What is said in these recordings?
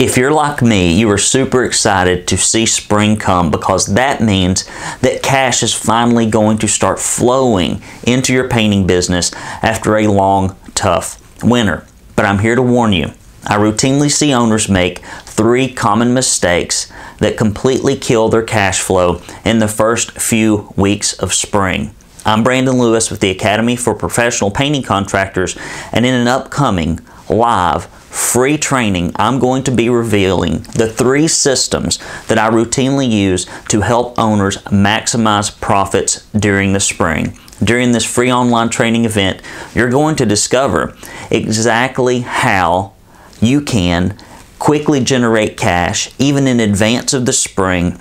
If you're like me, you are super excited to see spring come because that means that cash is finally going to start flowing into your painting business after a long, tough winter. But I'm here to warn you. I routinely see owners make 3 common mistakes that completely kill their cash flow in the first few weeks of spring. I'm Brandon Lewis with the Academy for Professional Painting Contractors, and in an upcoming live free training, I'm going to be revealing the 3 systems that I routinely use to help owners maximize profits during the spring. During this free online training event, you're going to discover exactly how you can quickly generate cash, even in advance of the spring,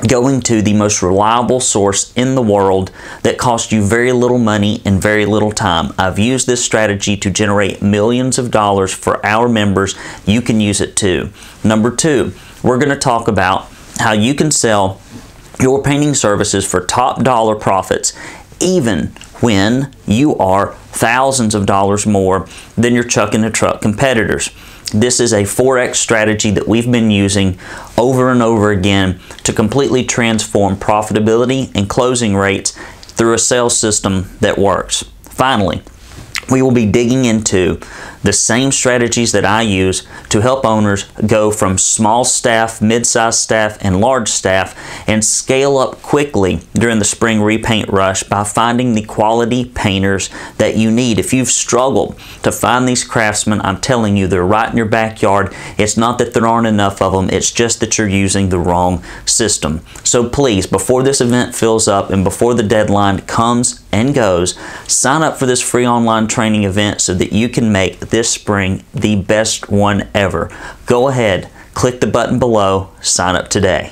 going to the most reliable source in the world that costs you very little money and very little time. I've used this strategy to generate millions of dollars for our members. You can use it too. Number 2, we're going to talk about how you can sell your painting services for top dollar profits even when you are thousands of dollars more than your chuck in the truck competitors. This is a 4X strategy that we've been using over and over again to completely transform profitability and closing rates through a sales system that works. Finally, we will be digging into the same strategies that I use to help owners go from small staff, mid-sized staff, and large staff and scale up quickly during the spring repaint rush by finding the quality painters that you need. If you've struggled to find these craftsmen, I'm telling you, they're right in your backyard. It's not that there aren't enough of them, it's just that you're using the wrong system. So please, before this event fills up and before the deadline comes and goes, sign up for this free online training event so that you can make this spring the best one ever. Go ahead, click the button below, sign up today.